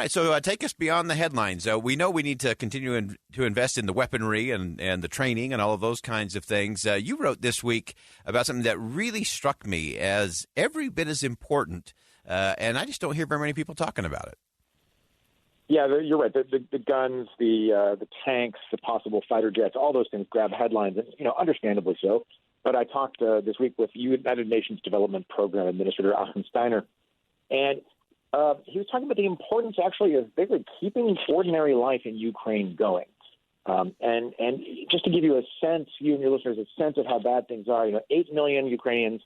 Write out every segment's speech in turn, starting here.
right, so take us beyond the headlines. We know we need to continue to invest in the weaponry and the training and all of those kinds of things. You wrote this week about something that really struck me as every bit as important, and I just don't hear very many people talking about it. Yeah, you're right. The guns, the tanks, the possible fighter jets, all those things grab headlines, and understandably so. But I talked this week with United Nations Development Program Administrator Achim Steiner, and he was talking about the importance, actually, of basically keeping ordinary life in Ukraine going. And just to give you a sense, you and your listeners, a sense of how bad things are, 8 million Ukrainians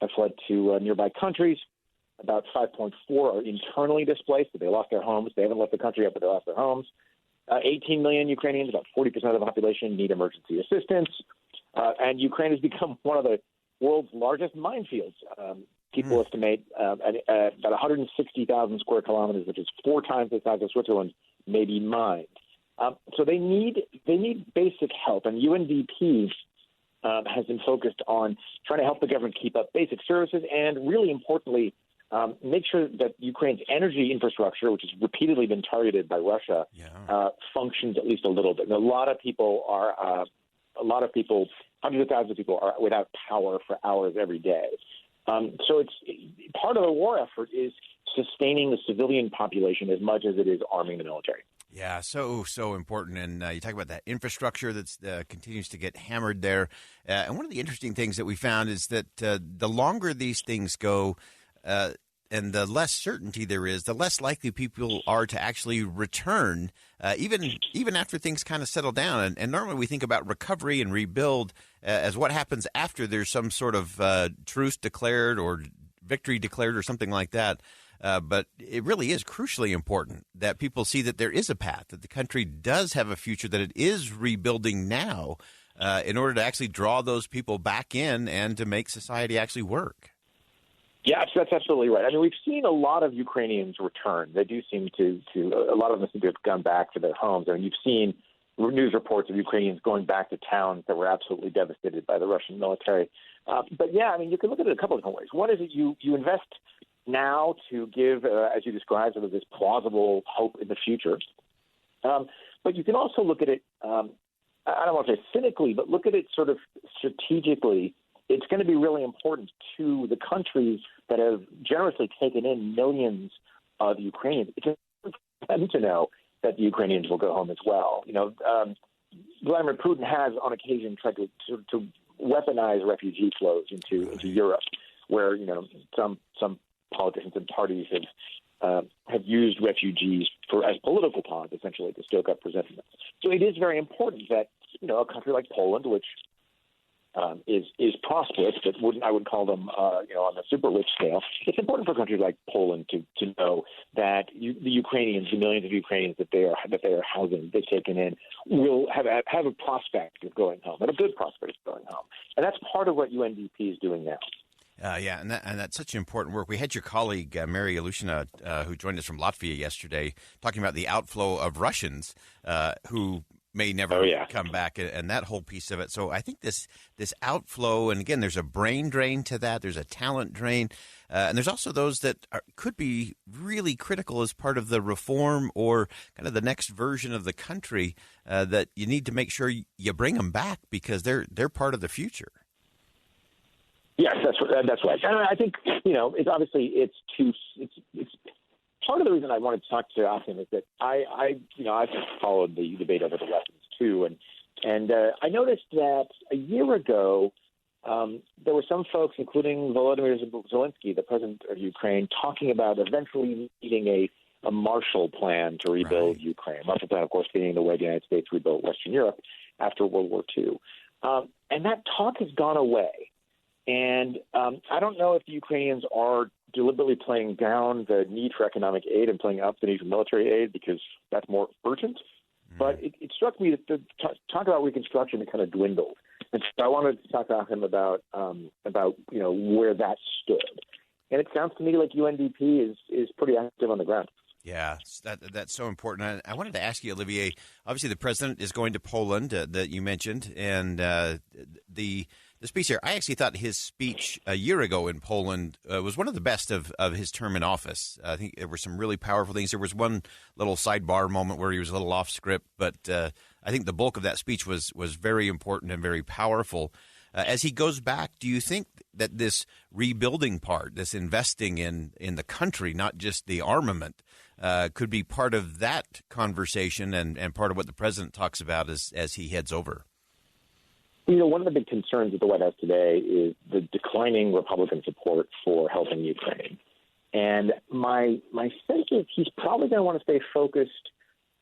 have fled to nearby countries. About 5.4 are internally displaced, but they lost their homes. They haven't left the country yet, but they lost their homes. 18 million Ukrainians, about 40% of the population, need emergency assistance. And Ukraine has become one of the world's largest minefields. People estimate about 160,000 square kilometers, which is 4 times the size of Switzerland, may be mined. So they need basic help, and UNDP has been focused on trying to help the government keep up basic services and, really importantly, make sure that Ukraine's energy infrastructure, which has repeatedly been targeted by Russia, functions at least a little bit. And a lot of people, hundreds of thousands of people, are without power for hours every day. So it's part of the war effort is sustaining the civilian population as much as it is arming the military. Yeah, so important. And you talk about that infrastructure that continues to get hammered there. And one of the interesting things that we found is that the longer these things go and the less certainty there is, the less likely people are to actually return, even after things kind of settle down. And normally we think about recovery and rebuild as what happens after there's some sort of truce declared or victory declared or something like that. But it really is crucially important that people see that there is a path, that the country does have a future, that it is rebuilding now in order to actually draw those people back in and to make society actually work. Yeah, that's absolutely right. I mean, we've seen a lot of Ukrainians return. They do seem to a lot of them seem to have gone back to their homes. I mean, you've seen news reports of Ukrainians going back to towns that were absolutely devastated by the Russian military. But yeah, I mean, you can look at it a couple of different ways. One is that you invest now to give, as you described, sort of this plausible hope in the future. But you can also look at it, I don't want to say cynically, but look at it sort of strategically. It's going to be really important to the countries that have generously taken in millions of Ukrainians. It's important for them to know that the Ukrainians will go home as well. Vladimir Putin has, on occasion, tried to weaponize refugee flows into Europe, where some politicians and parties have used refugees as political pawns, essentially, to stoke up resentment. So it is very important that a country like Poland, which is prosperous, but I would call them on the super rich scale. It's important for countries like Poland to know that the Ukrainians, the millions of Ukrainians that they are housing, they've taken in, will have a prospect of going home, and a good prospect of going home. And that's part of what UNDP is doing now. And that's such important work. We had your colleague, Mary Alushina, who joined us from Latvia yesterday, talking about the outflow of Russians who may never come back, and that whole piece of it. So I think this outflow, and again, there's a brain drain to that. There's a talent drain. And there's also those that could be really critical as part of the reform or kind of the next version of the country that you need to make sure you bring them back because they're part of the future. Yes, that's right. And I think it's obviously it's part of the reason I wanted to talk to Achim is that I've followed the debate over the lessons too, and I noticed that a year ago there were some folks, including Volodymyr Zelensky, the president of Ukraine, talking about eventually needing a Marshall Plan to rebuild Ukraine. Marshall Plan, of course, being the way the United States rebuilt Western Europe after World War II, and that talk has gone away. And I don't know if the Ukrainians are deliberately playing down the need for economic aid and playing up the need for military aid because that's more urgent. But it struck me that the talk about reconstruction had kind of dwindled. And so I wanted to talk to him about where that stood. And it sounds to me like UNDP is pretty active on the ground. Yeah, that's so important. I wanted to ask you, Olivier, obviously the president is going to Poland that you mentioned, and the the speech here. I actually thought his speech a year ago in Poland was one of the best of his term in office. I think there were some really powerful things. There was one little sidebar moment where he was a little off script, but I think the bulk of that speech was very important and very powerful. As he goes back, do you think that this rebuilding part, this investing in the country, not just the armament, could be part of that conversation and part of what the president talks about as he heads over? One of the big concerns at the White House today is the declining Republican support for helping Ukraine. And my sense is he's probably going to want to stay focused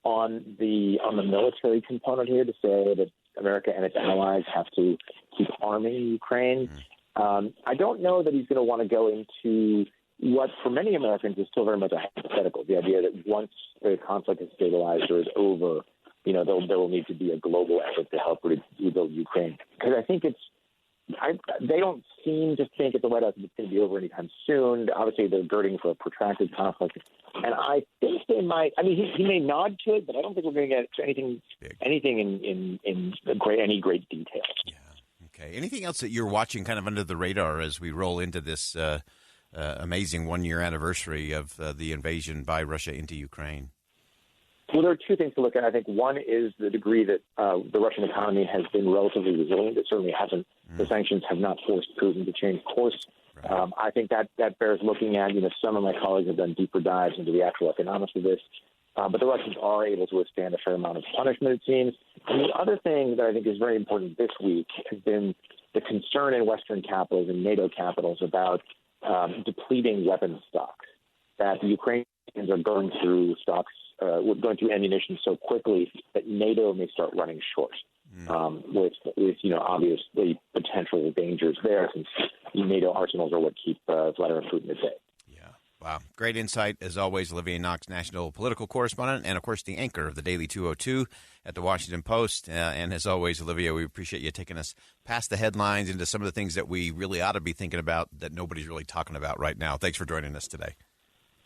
on the military component here, to say that America and its allies have to keep arming Ukraine. I don't know that he's going to want to go into what, for many Americans, is still very much a hypothetical, the idea that once the conflict is stabilized or is over, there will need to be a global effort to help rebuild Ukraine. Because I think they don't seem to think at the White House it's going to be over anytime soon. Obviously, they're girding for a protracted conflict. And I think they might, he may nod to it, but I don't think we're going to get anything in any great detail. Yeah. Okay. Anything else that you're watching kind of under the radar as we roll into this amazing one-year anniversary of the invasion by Russia into Ukraine? Well, there are two things to look at. I think one is the degree that the Russian economy has been relatively resilient. It certainly hasn't. The sanctions have not forced Putin to change course. Right. I think that bears looking at. Some of my colleagues have done deeper dives into the actual economics of this. But the Russians are able to withstand a fair amount of punishment, it seems. And the other thing that I think is very important this week has been the concern in Western capitals and NATO capitals about depleting weapons stocks, that the Ukrainians are going through ammunition so quickly that NATO may start running short, with obviously potential dangers there, since NATO arsenals are what keep Vladimir Putin at bay. Yeah. Wow. Great insight, as always, Olivier Knox, national political correspondent, and, of course, the anchor of the Daily 202 at the Washington Post. And, as always, Olivier, we appreciate you taking us past the headlines into some of the things that we really ought to be thinking about that nobody's really talking about right now. Thanks for joining us today.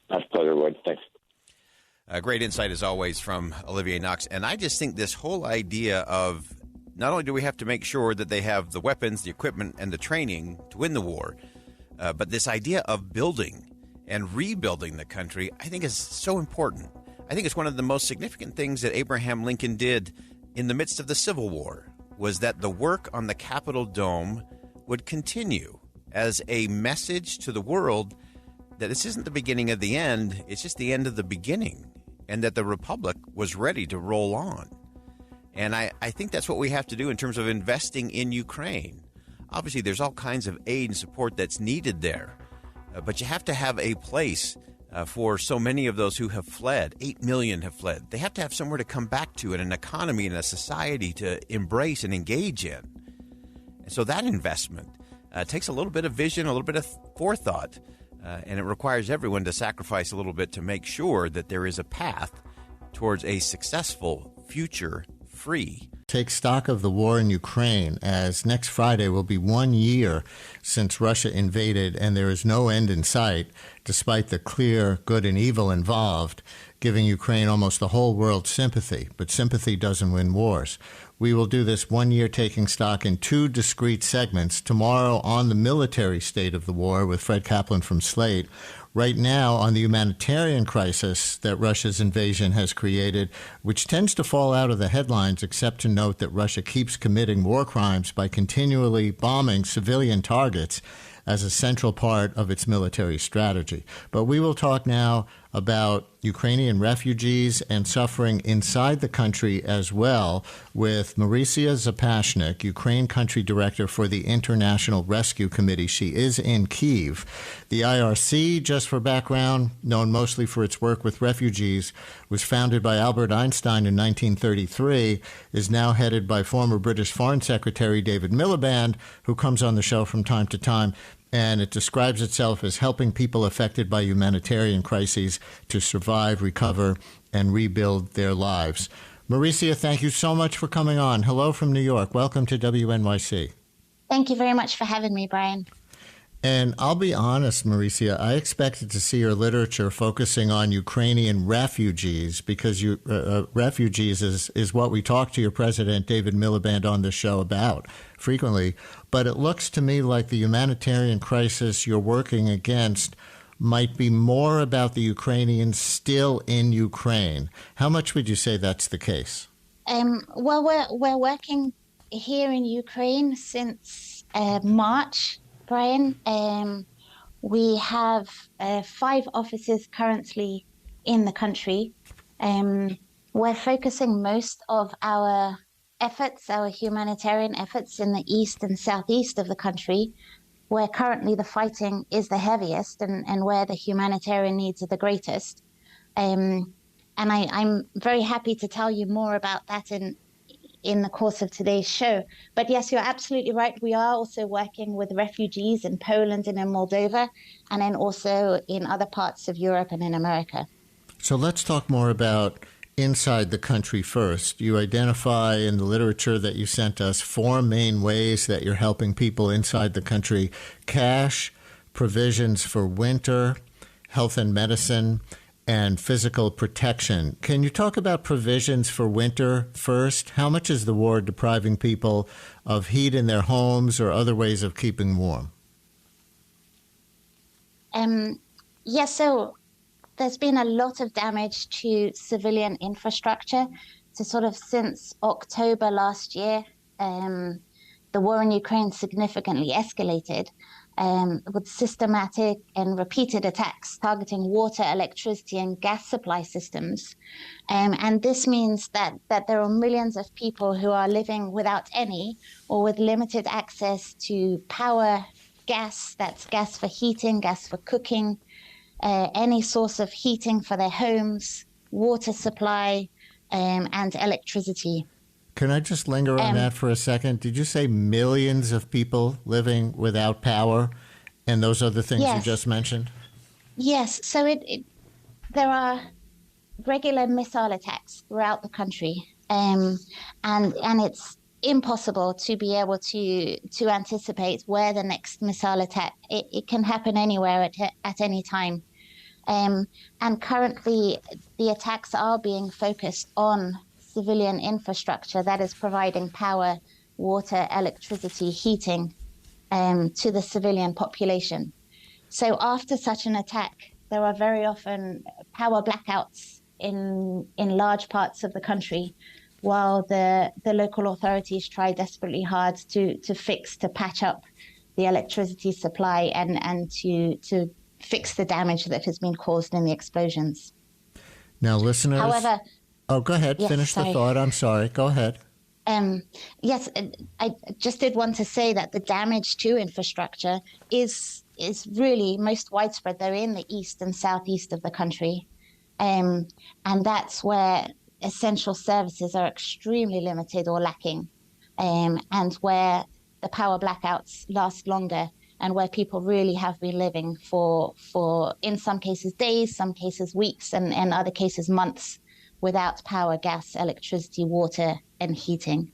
That's a pleasure, Lloyd. Thanks. Great insight, as always, from Olivier Knox. And I just think this whole idea of not only do we have to make sure that they have the weapons, the equipment, and the training to win the war, but this idea of building and rebuilding the country, I think is so important. I think it's one of the most significant things that Abraham Lincoln did in the midst of the Civil War, was that the work on the Capitol Dome would continue as a message to the world that this isn't the beginning of the end, it's just the end of the beginning, and that the Republic was ready to roll on. And I think that's what we have to do in terms of investing in Ukraine. Obviously, there's all kinds of aid and support that's needed there, but you have to have a place for so many of those who have fled. 8 million have fled. They have to have somewhere to come back to, and an economy and a society to embrace and engage in. And so that investment takes a little bit of vision, a little bit of forethought, and it requires everyone to sacrifice a little bit to make sure that there is a path towards a successful future free. Take stock of the war in Ukraine, as next Friday will be 1 year since Russia invaded, and there is no end in sight, despite the clear good and evil involved, giving Ukraine almost the whole world's sympathy. But sympathy doesn't win wars. We will do this 1 year taking stock in two discrete segments. Tomorrow on the military state of the war with Fred Kaplan from Slate. Right now on the humanitarian crisis that Russia's invasion has created, which tends to fall out of the headlines, except to note that Russia keeps committing war crimes by continually bombing civilian targets as a central part of its military strategy. But we will talk now about Ukrainian refugees and suffering inside the country as well with Marysia Zapashnik, Ukraine Country Director for the International Rescue Committee. She is in Kyiv. The IRC, just for background, known mostly for its work with refugees, was founded by Albert Einstein in 1933, is now headed by former British Foreign Secretary David Miliband, who comes on the show from time to time. And it describes itself as helping people affected by humanitarian crises to survive, recover, and rebuild their lives. Marysia, thank you so much for coming on. Hello from New York. Welcome to WNYC. Thank you very much for having me, Brian. And I'll be honest, Mauricia, I expected to see your literature focusing on Ukrainian refugees because refugees is what we talk to your president, David Miliband, on the show about frequently. But it looks to me like the humanitarian crisis you're working against might be more about the Ukrainians still in Ukraine. How much would you say that's the case? Well, we're working here in Ukraine since March, Brian. We have 5 offices currently in the country. We're focusing most of our efforts, our humanitarian efforts, in the east and southeast of the country, where currently the fighting is the heaviest and where the humanitarian needs are the greatest. And I'm very happy to tell you more about that in the course of today's show. But yes, you're absolutely right. We are also working with refugees in Poland and in Moldova, and then also in other parts of Europe and in America. So let's talk more about inside the country first. You identify in the literature that you sent us 4 main ways that you're helping people inside the country: cash, provisions for winter, health and medicine, and physical protection. Can you talk about provisions for winter first? How much is the war depriving people of heat in their homes or other ways of keeping warm? Yes, so there's been a lot of damage to civilian infrastructure. So sort of since October last year, the war in Ukraine significantly escalated with systematic and repeated attacks targeting water, electricity, and gas supply systems. And this means that there are millions of people who are living without any or with limited access to power, gas, that's gas for heating, gas for cooking, any source of heating for their homes, water supply, and electricity. Can I just linger on that for a second? Did you say millions of people living without power and those other things you just mentioned? Yes. So there are regular missile attacks throughout the country, and it's impossible to be able to anticipate where the next missile attack. It can happen anywhere at any time. And currently, the attacks are being focused on civilian infrastructure that is providing power, water, electricity, heating to the civilian population. So after such an attack, there are very often power blackouts in large parts of the country, while the local authorities try desperately hard to patch up the electricity supply and to fix the damage that has been caused in the explosions. Now, listeners... However... Oh, go ahead. Yes, finish the thought. I'm sorry. Go ahead. Yes, I just did want to say that the damage to infrastructure is really most widespread. They're in the east and southeast of the country. And that's where essential services are extremely limited or lacking, and where the power blackouts last longer, and where people really have been living for in some cases days, some cases weeks, and in other cases months without power, gas, electricity, water, and heating.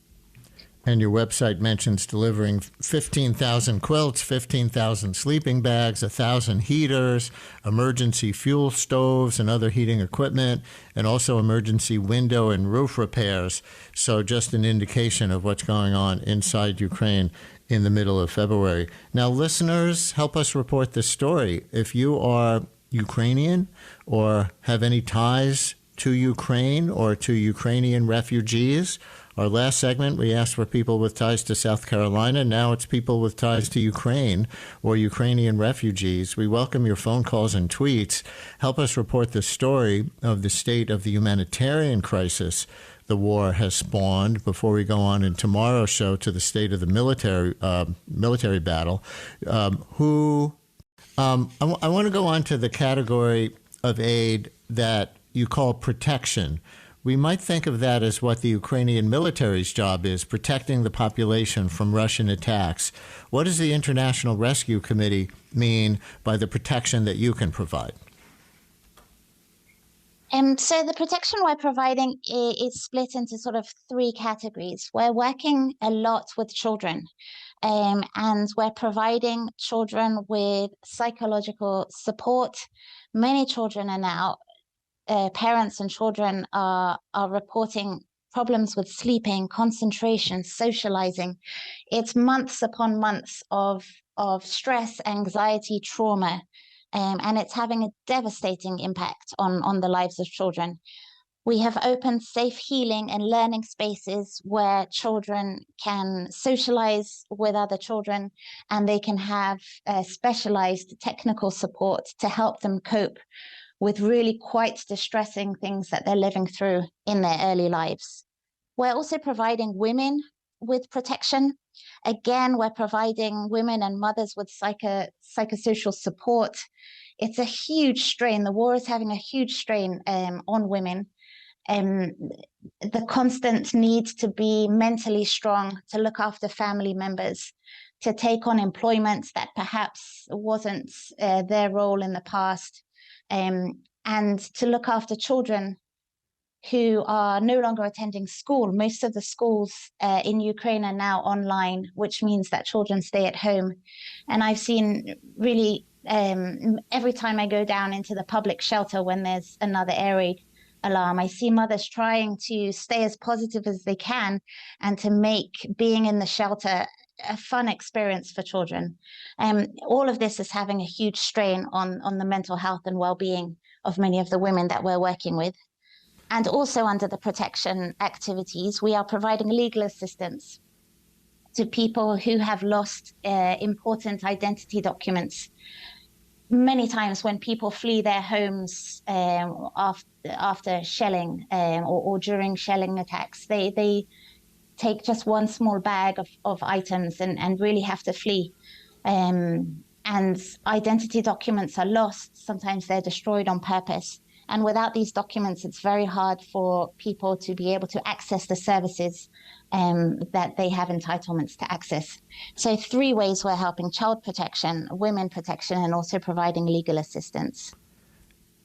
And your website mentions delivering 15,000 quilts, 15,000 sleeping bags, 1,000 heaters, emergency fuel stoves and other heating equipment, and also emergency window and roof repairs. So just an indication of what's going on inside Ukraine in the middle of February. Now, listeners, help us report this story. If you are Ukrainian or have any ties to Ukraine or to Ukrainian refugees. Our last segment, we asked for people with ties to South Carolina. Now it's people with ties to Ukraine or Ukrainian refugees. We welcome your phone calls and tweets. Help us report the story of the state of the humanitarian crisis the war has spawned before we go on in tomorrow's show to the state of the military battle. I want to go on to the category of aid that you call protection. We might think of that as what the Ukrainian military's job is, protecting the population from Russian attacks. What does the International Rescue Committee mean by the protection that you can provide? So the protection we're providing is split into sort of 3 categories. We're working a lot with children. And we're providing children with psychological support. Many children are now, parents and children are reporting problems with sleeping, concentration, socializing. It's months upon months of stress, anxiety, trauma, and it's having a devastating impact on the lives of children. We have opened safe healing and learning spaces where children can socialize with other children, and they can have specialized technical support to help them cope with really quite distressing things that they're living through in their early lives. We're also providing women with protection. Again, we're providing women and mothers with psychosocial support. It's a huge strain. The war is having a huge strain on women. The constant need to be mentally strong, to look after family members, to take on employment that perhaps wasn't their role in the past, and to look after children who are no longer attending school. Most of the schools in Ukraine are now online, which means that children stay at home. And I've seen really, every time I go down into the public shelter when there's another air raid alarm, I see mothers trying to stay as positive as they can and to make being in the shelter a fun experience for children. All of this is having a huge strain on the mental health and well-being of many of the women that we're working with. And also under the protection activities, we are providing legal assistance to people who have lost important identity documents. Many times when people flee their homes after shelling or during shelling attacks, they take just one small bag of items and really have to flee. And identity documents are lost. Sometimes they're destroyed on purpose. And without these documents, it's very hard for people to be able to access the services that they have entitlements to access. So 3 ways we're helping: child protection, women protection, and also providing legal assistance.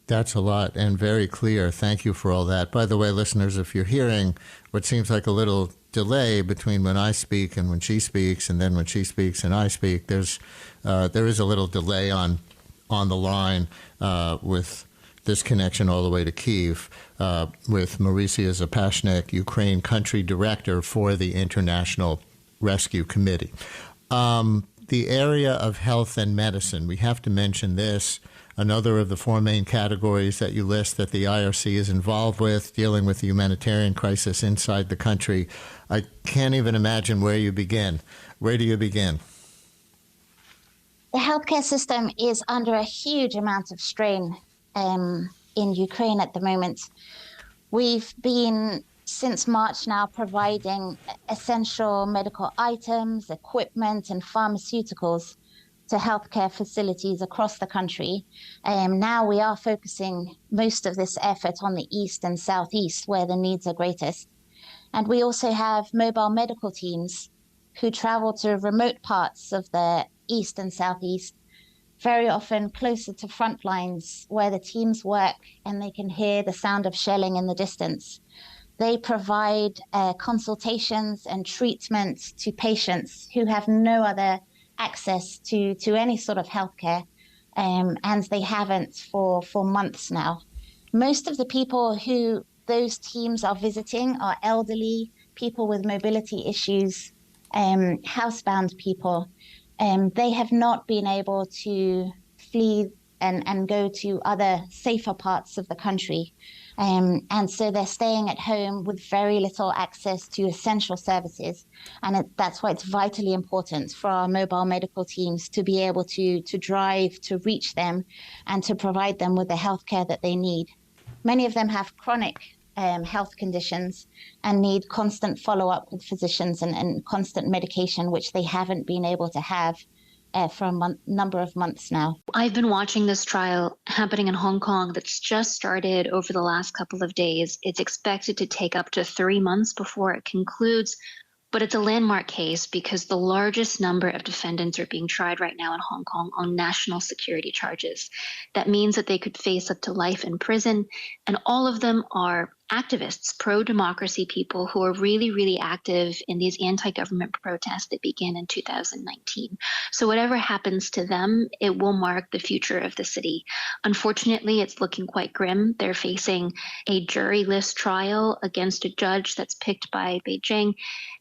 That's a lot and very clear. Thank you for all that. By the way, listeners, if you're hearing what seems like a little delay between when I speak and when she speaks, and then when she speaks and I speak, there is a little delay on the line with this connection all the way to Kyiv with Mauricia Zapashnik, Ukraine Country Director for the International Rescue Committee. The area of health and medicine, we have to mention this. Another of the 4 main categories that you list that the IRC is involved with, dealing with the humanitarian crisis inside the country. I can't even imagine where you begin. Where do you begin? The healthcare system is under a huge amount of strain in Ukraine at the moment. We've been, since March now, providing essential medical items, equipment, and pharmaceuticals to healthcare facilities across the country. Now we are focusing most of this effort on the east and southeast, where the needs are greatest. And we also have mobile medical teams who travel to remote parts of the east and southeast, very often closer to front lines where the teams work and they can hear the sound of shelling in the distance. They provide consultations and treatment to patients who have no other access to any sort of healthcare, and they haven't for months now. Most of the people who those teams are visiting are elderly, people with mobility issues, housebound people. They have not been able to flee and go to other safer parts of the country. And so they're staying at home with very little access to essential services. And that's why it's vitally important for our mobile medical teams to be able to drive, to reach them, and to provide them with the healthcare that they need. Many of them have chronic health conditions and need constant follow-up with physicians and constant medication, which they haven't been able to have for a number of months now. I've been watching this trial happening in Hong Kong that's just started over the last couple of days. It's expected to take up to 3 months before it concludes, but it's a landmark case because the largest number of defendants are being tried right now in Hong Kong on national security charges. That means that they could face up to life in prison, and all of them are activists, pro-democracy people who are really, really active in these anti-government protests that began in 2019. So whatever happens to them, it will mark the future of the city. Unfortunately, it's looking quite grim. They're facing a juryless trial against a judge that's picked by Beijing.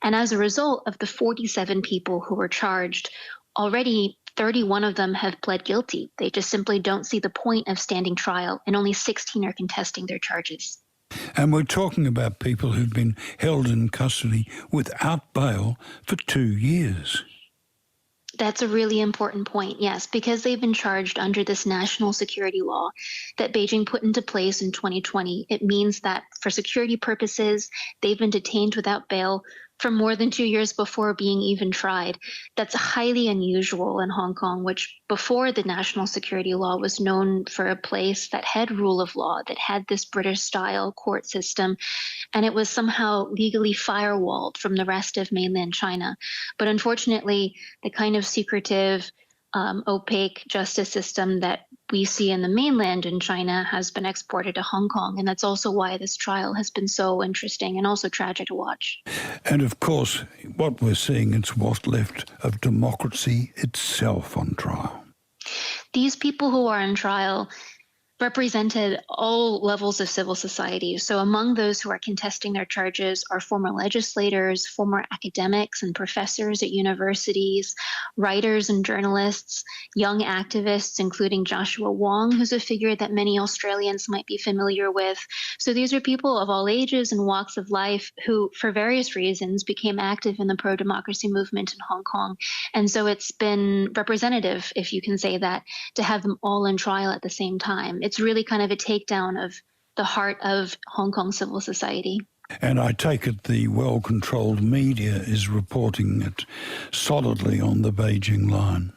And as a result of the 47 people who were charged, already 31 of them have pled guilty. They just simply don't see the point of standing trial, and only 16 are contesting their charges. And we're talking about people who've been held in custody without bail for 2 years. That's a really important point, yes, because they've been charged under this national security law that Beijing put into place in 2020. It means that for security purposes, they've been detained without bail for more than 2 years before being even tried. That's highly unusual in Hong Kong, which before the national security law was known for a place that had rule of law, that had this British-style court system, and it was somehow legally firewalled from the rest of mainland China. But unfortunately, the kind of secretive, opaque justice system that we see in the mainland in China has been exported to Hong Kong. And that's also why this trial has been so interesting and also tragic to watch. And of course, what we're seeing is what's left of democracy itself on trial. These people who are on trial represented all levels of civil society. So among those who are contesting their charges are former legislators, former academics and professors at universities, writers and journalists, young activists, including Joshua Wong, who's a figure that many Australians might be familiar with. So these are people of all ages and walks of life who, for various reasons, became active in the pro-democracy movement in Hong Kong. And so it's been representative, if you can say that, to have them all in trial at the same time. It's really kind of a takedown of the heart of Hong Kong civil society. And I take it the well-controlled media is reporting it solidly on the Beijing line.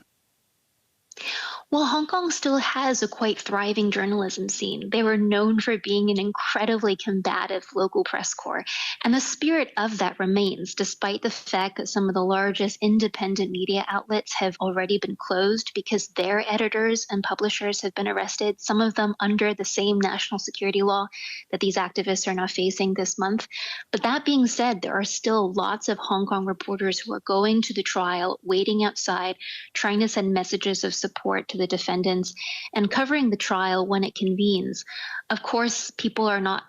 Well, Hong Kong still has a quite thriving journalism scene. They were known for being an incredibly combative local press corps, and the spirit of that remains, despite the fact that some of the largest independent media outlets have already been closed because their editors and publishers have been arrested, some of them under the same national security law that these activists are now facing this month. But that being said, there are still lots of Hong Kong reporters who are going to the trial, waiting outside, trying to send messages of support to the defendants and covering the trial when it convenes. Of course, people are not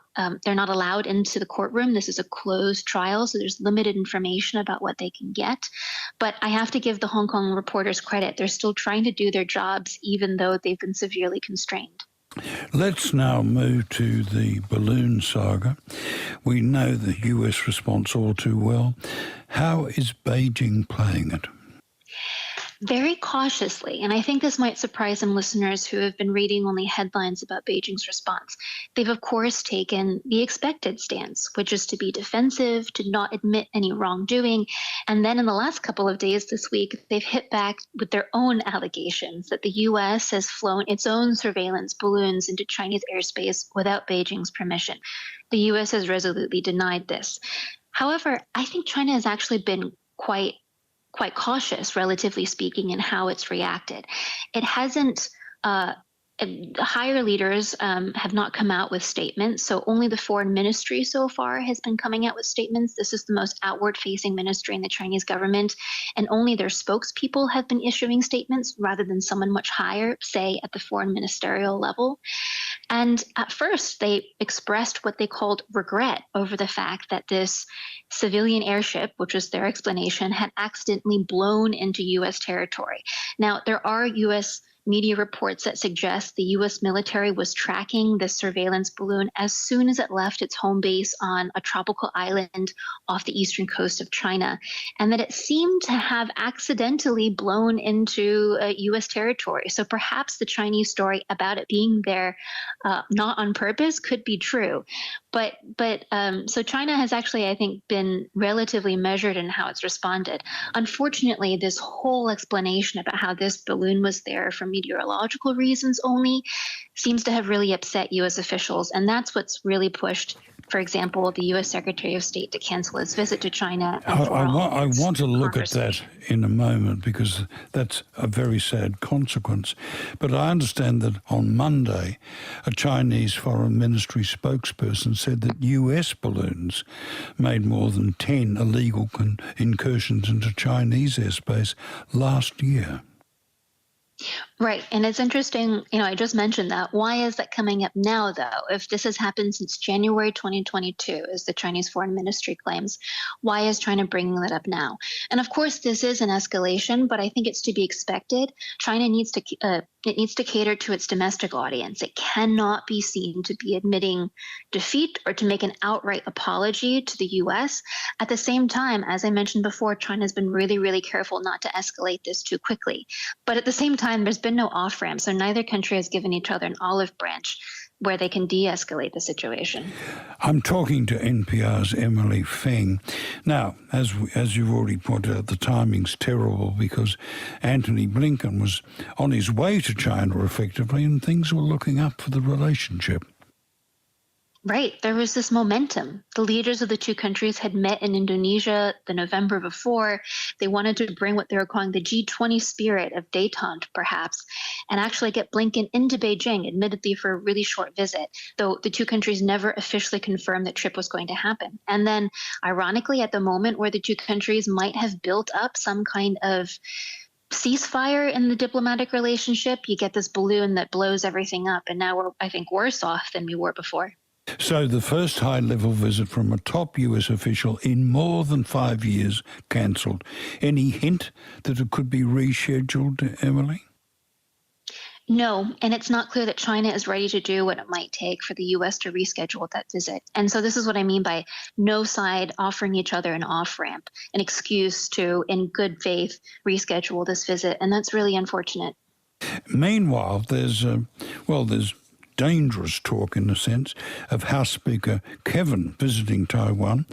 they're not allowed into the courtroom. This is a closed trial, so there's limited information about what they can get. But I have to give the Hong Kong reporters credit. They're still trying to do their jobs, even though they've been severely constrained. Let's now move to the balloon saga. We know the US response all too well. How is Beijing playing it? Very cautiously, and I think this might surprise some listeners who have been reading only headlines about Beijing's response. They've, of course, taken the expected stance, which is to be defensive, to not admit any wrongdoing. And then in the last couple of days this week, they've hit back with their own allegations that the U.S. has flown its own surveillance balloons into Chinese airspace without Beijing's permission. The U.S. has resolutely denied this. However, I think China has actually been quite cautious, relatively speaking, in how it's reacted. It hasn't, higher leaders have not come out with statements, so only the foreign ministry so far has been coming out with statements. This is the most outward-facing ministry in the Chinese government, and only their spokespeople have been issuing statements rather than someone much higher, say at the foreign ministerial level. And at first, they expressed what they called regret over the fact that this civilian airship, which was their explanation, had accidentally blown into U.S. territory. Now, there are U.S. media reports that suggest the U.S. military was tracking this surveillance balloon as soon as it left its home base on a tropical island off the eastern coast of China, and that it seemed to have accidentally blown into U.S. territory. So perhaps the Chinese story about it being there, not on purpose, could be true. So China has actually, I think, been relatively measured in how it's responded. Unfortunately, this whole explanation about how this balloon was there for meteorological reasons only seems to have really upset U.S. officials, and that's what's really pushed for example, the U.S. Secretary of State to cancel his visit to China. I want to look at that in a moment because that's a very sad consequence. But I understand that on Monday, a Chinese foreign ministry spokesperson said that U.S. balloons made more than 10 illegal incursions into Chinese airspace last year. Right. And it's interesting, I just mentioned that. Why is that coming up now, though? If this has happened since January 2022, as the Chinese Foreign Ministry claims, why is China bringing that up now? And of course, this is an escalation, but I think it's to be expected. China needs to cater to its domestic audience. It cannot be seen to be admitting defeat or to make an outright apology to the U.S. At the same time, as I mentioned before, China's been really, really careful not to escalate this too quickly. But at the same time, there's been no off-ramp, so neither country has given each other an olive branch where they can de-escalate the situation. I'm talking to NPR's Emily Feng. Now, as you've already pointed out, the timing's terrible because Antony Blinken was on his way to China effectively and things were looking up for the relationship. Right. There was this momentum. The leaders of the two countries had met in Indonesia the November before. They wanted to bring what they were calling the G20 spirit of détente, perhaps, and actually get Blinken into Beijing, admittedly for a really short visit, though the two countries never officially confirmed that trip was going to happen. And then, ironically, at the moment where the two countries might have built up some kind of ceasefire in the diplomatic relationship, you get this balloon that blows everything up. And now we're, I think, worse off than we were before. So the first high-level visit from a top U.S. official in more than 5 years cancelled. Any hint that it could be rescheduled, Emily? No, and it's not clear that China is ready to do what it might take for the U.S. to reschedule that visit. And so this is what I mean by no side offering each other an off-ramp, an excuse to, in good faith, reschedule this visit. And that's really unfortunate. Meanwhile, there's dangerous talk, in a sense, of House Speaker Kevin visiting Taiwan,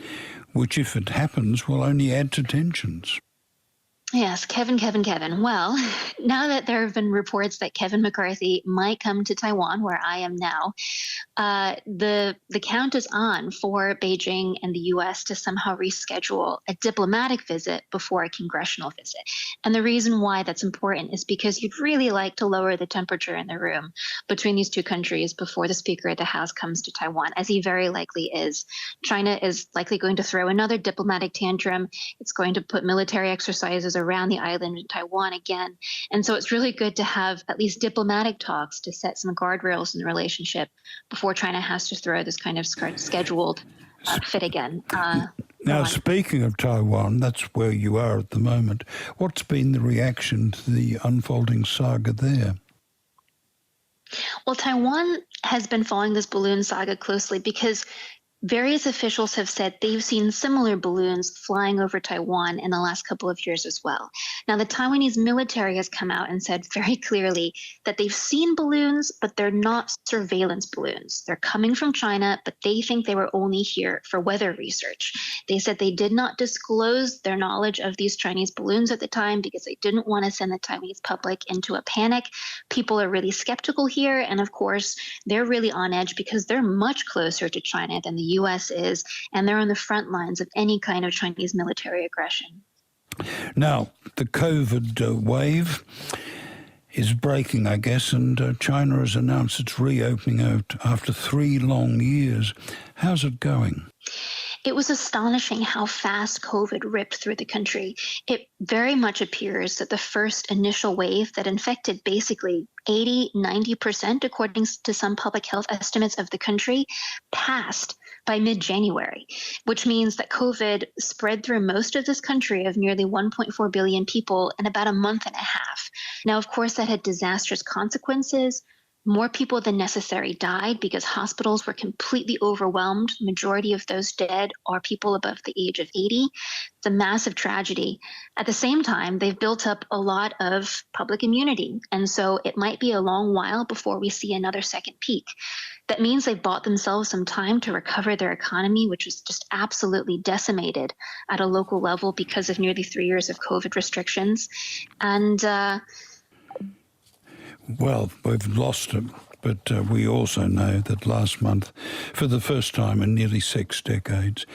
which, if it happens, will only add to tensions. Yes, Kevin. Well, now that there have been reports that Kevin McCarthy might come to Taiwan, where I am now, the count is on for Beijing and the U.S. to somehow reschedule a diplomatic visit before a congressional visit. And the reason why that's important is because you'd really like to lower the temperature in the room between these two countries before the Speaker of the House comes to Taiwan, as he very likely is. China is likely going to throw another diplomatic tantrum. It's going to put military exercises around the island in Taiwan again. And so it's really good to have at least diplomatic talks to set some guardrails in the relationship before China has to throw this kind of scheduled fit again. Now, speaking of Taiwan, that's where you are at the moment. What's been the reaction to the unfolding saga there? Well, Taiwan has been following this balloon saga closely because various officials have said they've seen similar balloons flying over Taiwan in the last couple of years as well. Now, the Taiwanese military has come out and said very clearly that they've seen balloons, but they're not surveillance balloons. They're coming from China, but they think they were only here for weather research. They said they did not disclose their knowledge of these Chinese balloons at the time because they didn't want to send the Taiwanese public into a panic. People are really skeptical here, and of course, they're really on edge because they're much closer to China than the U.S. is, and they're on the front lines of any kind of Chinese military aggression. Now, the COVID wave is breaking, I guess, and China has announced it's reopening after 3 long years. How's it going? It was astonishing how fast COVID ripped through the country. It very much appears that the first initial wave that infected basically 80-90%, according to some public health estimates of the country, passed by mid-January, which means that COVID spread through most of this country of nearly 1.4 billion people in about a month and a half. Now, of course, that had disastrous consequences. More people than necessary died because hospitals were completely overwhelmed. The majority of those dead are people above the age of 80. It's a massive tragedy. At the same time, they've built up a lot of public immunity, and so it might be a long while before we see another second peak. That means they've bought themselves some time to recover their economy, which was just absolutely decimated at a local level because of nearly 3 years of COVID restrictions. And well, we've lost But we also know that last month, for the first time in nearly 6 decades,